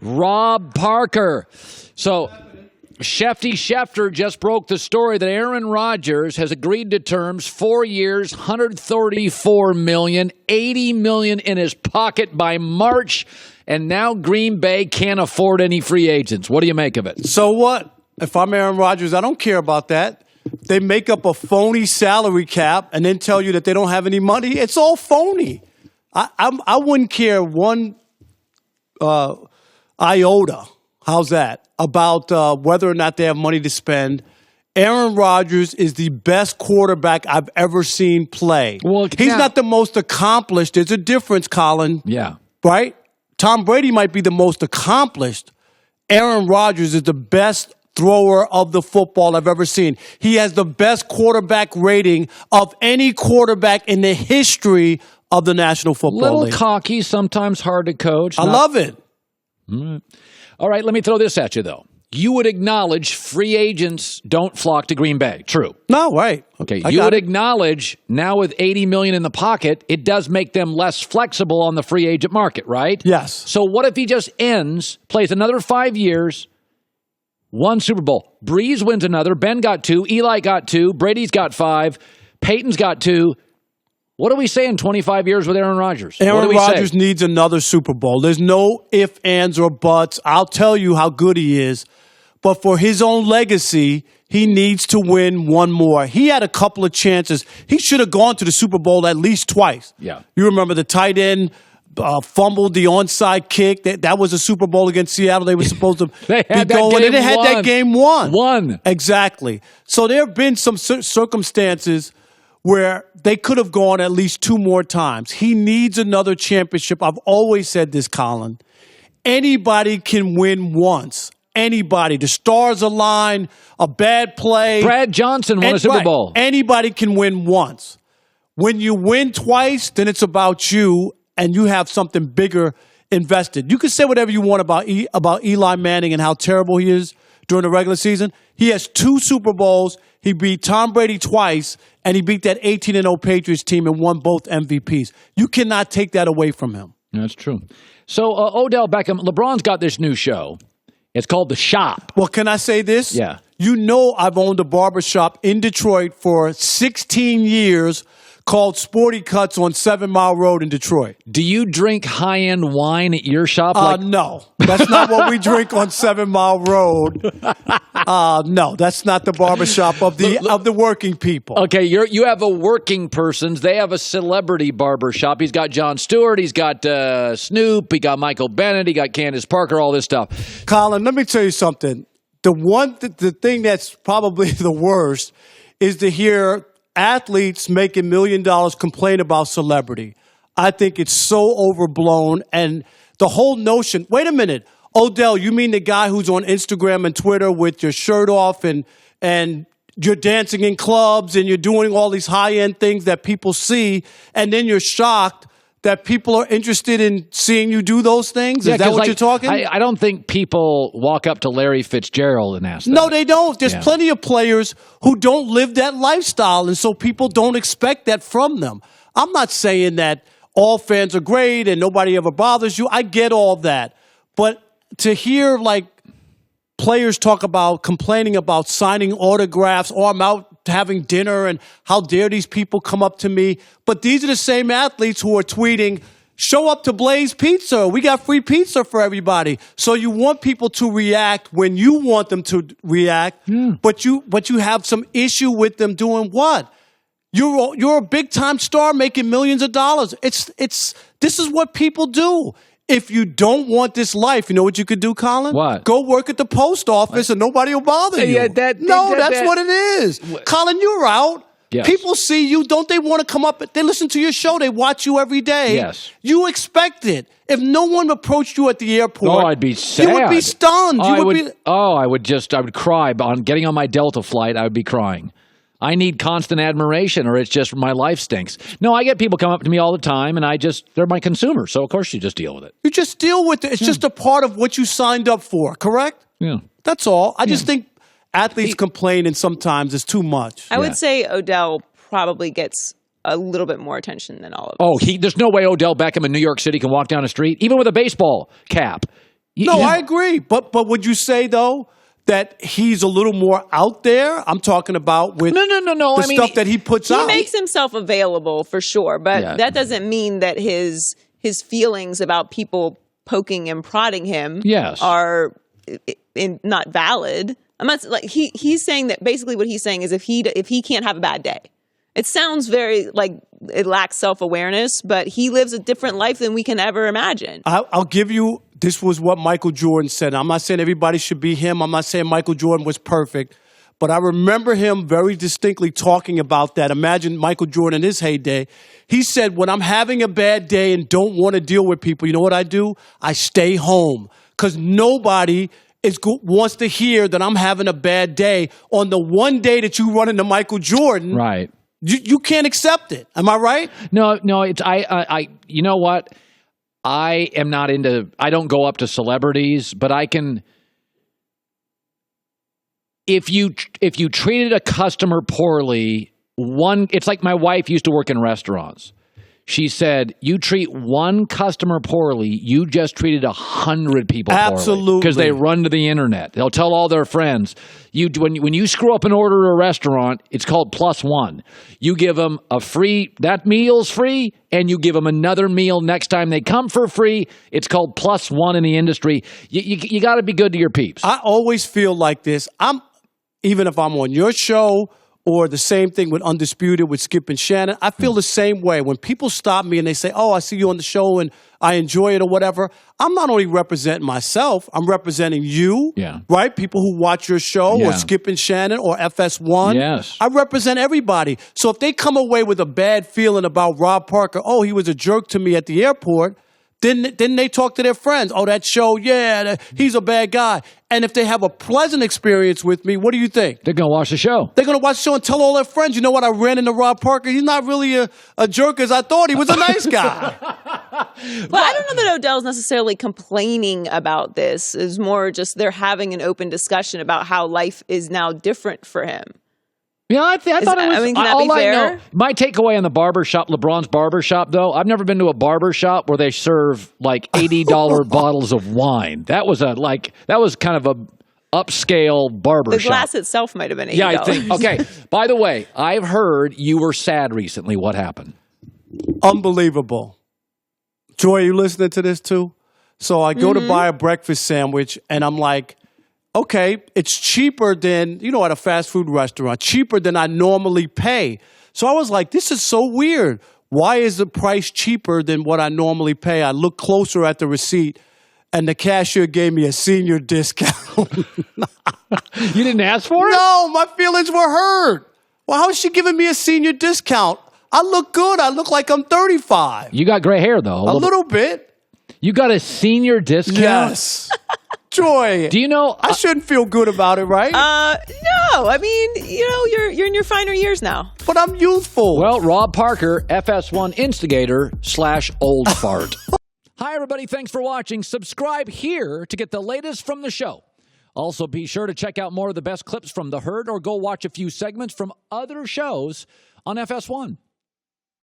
Rob Parker. So Shefty Schefter just broke the story that Aaron Rodgers has agreed to terms, 4 years, $134 million, $80 million in his pocket by March, and now Green Bay can't afford any free agents. What do you make of it? So what? If I'm Aaron Rodgers, I don't care about that. They make up a phony salary cap and then tell you that they don't have any money. It's all phony. I wouldn't care one iota. How's that? About whether or not they have money to spend. Aaron Rodgers is the best quarterback I've ever seen play. Well, he's not the most accomplished. There's a difference, Colin. Yeah. Right? Tom Brady might be the most accomplished. Aaron Rodgers is the best thrower of the football I've ever seen. He has the best quarterback rating of any quarterback in the history of the National Football League. Little cocky, sometimes hard to coach. I love it. All right, let me throw this at you, though. You would acknowledge free agents don't flock to Green Bay. True. No, right. Okay, you would acknowledge now with $80 million in the pocket, it does make them less flexible on the free agent market, right? Yes. So what if he just plays another 5 years, one Super Bowl? Breeze wins another. Ben got 2. Eli got 2. Brady's got 5. Peyton's got 2. What do we say in 25 years with Aaron Rodgers? Aaron Rodgers needs another Super Bowl. There's no ifs, ands, or buts. I'll tell you how good he is. But for his own legacy, he needs to win one more. He had a couple of chances. He should have gone to the Super Bowl at least twice. Yeah. You remember the tight end fumbled the onside kick. That was a Super Bowl against Seattle. They were supposed to be going. And they had that game won. Won. Exactly. So there have been some circumstances where they could have gone at least 2 more times. He needs another championship. I've always said this, Colin. Anybody can win once. Anybody. The stars align, a bad play. Brad Johnson won a Super Bowl. Anybody can win once. When you win twice, then it's about you, and you have something bigger invested. You can say whatever you want about Eli Manning and how terrible he is during the regular season. He has 2 Super Bowls. He beat Tom Brady twice, and he beat that 18-0 Patriots team and won both MVPs. You cannot take that away from him. That's true. So, Odell Beckham, LeBron's got this new show. It's called The Shop. Well, can I say this? Yeah. You know I've owned a barbershop in Detroit for 16 years called Sporty Cuts on 7 Mile Road in Detroit. Do you drink high-end wine at your shop? No. That's not what we drink on 7 Mile Road. No, that's not the barbershop of the working people. Okay, you have a working person's. They have a celebrity barbershop. He's got Jon Stewart. He's got Snoop. He got Michael Bennett. He got Candace Parker, all this stuff. Colin, let me tell you something. The thing that's probably the worst is to hear athletes making $1 million complain about celebrity. I think it's so overblown. And the whole notion, wait a minute, Odell, you mean the guy who's on Instagram and Twitter with your shirt off and you're dancing in clubs and you're doing all these high-end things that people see, and then you're shocked that people are interested in seeing you do those things? Is that what you're talking? I don't think people walk up to Larry Fitzgerald and ask that. No, they don't. There's plenty of players who don't live that lifestyle, and so people don't expect that from them. I'm not saying that all fans are great and nobody ever bothers you. I get all that. But to hear, like, players complaining about signing autographs, or I'm out having dinner and how dare these people come up to me. But these are the same athletes who are tweeting, show up to Blaze Pizza. We got free pizza for everybody. So you want people to react when you want them to react, but you have some issue with them doing what? You're a big time star making millions of dollars. This is what people do. If you don't want this life, you know what you could do, Colin? What? Go work at the post office and nobody will bother you. Yeah, that's what it is. Colin, you're out. Yes. People see you. Don't they want to come up? They listen to your show. They watch you every day. Yes. You expect it. If no one approached you at the airport, I'd be sad. You would be stunned. I would cry. On getting on my Delta flight, I would be crying. I need constant admiration, or it's just my life stinks. No, I get people come up to me all the time, and they're my consumer, so of course you just deal with it. You just deal with it. It's just a part of what you signed up for, correct? Yeah. That's all. I just think athletes complain, and sometimes it's too much. I would say Odell probably gets a little bit more attention than all of us. Oh, there's no way Odell Beckham in New York City can walk down the street, even with a baseball cap. I agree. But would you say, though, that he's a little more out there? I'm talking about with the stuff that he puts out. He makes himself available for sure, but that doesn't mean that his feelings about people poking and prodding him are not valid. I'm not like he's saying that basically what he's saying is if he can't have a bad day. It sounds very like it lacks self-awareness, but he lives a different life than we can ever imagine. I'll give you, this was what Michael Jordan said. I'm not saying everybody should be him. I'm not saying Michael Jordan was perfect. But I remember him very distinctly talking about that. Imagine Michael Jordan in his heyday. He said, when I'm having a bad day and don't want to deal with people, you know what I do? I stay home because nobody wants to hear that I'm having a bad day on the one day that you run into Michael Jordan. Right. You can't accept it. Am I right? No. It's I. You know what? I am not into. I don't go up to celebrities, but I can. If you treated a customer poorly, it's like my wife used to work in restaurants. She said, you treat one customer poorly, you just treated 100 people poorly. Absolutely. Because they run to the internet. They'll tell all their friends. When you screw up an order at a restaurant, it's called +1. You give them that meal's free, and you give them another meal next time they come for free. It's called +1 in the industry. You got to be good to your peeps. I always feel like this. Even if I'm on your show or the same thing with Undisputed with Skip and Shannon, I feel the same way. When people stop me and they say, oh, I see you on the show and I enjoy it or whatever, I'm not only representing myself, I'm representing you, right? People who watch your show or Skip and Shannon or FS1. Yes. I represent everybody. So if they come away with a bad feeling about Rob Parker, oh, he was a jerk to me at the airport, then they talk to their friends. Oh, that show, he's a bad guy. And if they have a pleasant experience with me, what do you think? They're going to watch the show. They're going to watch the show and tell all their friends, you know what, I ran into Rob Parker. He's not really a jerk as I thought. He was a nice guy. Well, I don't know that Odell's necessarily complaining about this. It's more just they're having an open discussion about how life is now different for him. Yeah, I thought it was. I mean, can that be fair? My takeaway on the barbershop, LeBron's barbershop, though, I've never been to a barbershop where they serve like $80 bottles of wine. That was kind of a upscale barbershop. The glass itself might have been $80. Yeah, I think. Okay. By the way, I've heard you were sad recently. What happened? Unbelievable. Joy, you listening to this too? So I go to buy a breakfast sandwich, and I'm like, okay, it's cheaper than, at a fast food restaurant, cheaper than I normally pay. So I was like, this is so weird. Why is the price cheaper than what I normally pay? I look closer at the receipt, and the cashier gave me a senior discount. You didn't ask for it? No, my feelings were hurt. Well, how is she giving me a senior discount? I look good. I look like I'm 35. You got gray hair, though. A little bit. You got a senior discount? Yes. Joy. Do you know? I shouldn't feel good about it, right? No. I mean, you're in your finer years now. But I'm youthful. Well, Rob Parker, FS1 instigator / old fart. Hi, everybody. Thanks for watching. Subscribe here to get the latest from the show. Also, be sure to check out more of the best clips from The Herd or go watch a few segments from other shows on FS1.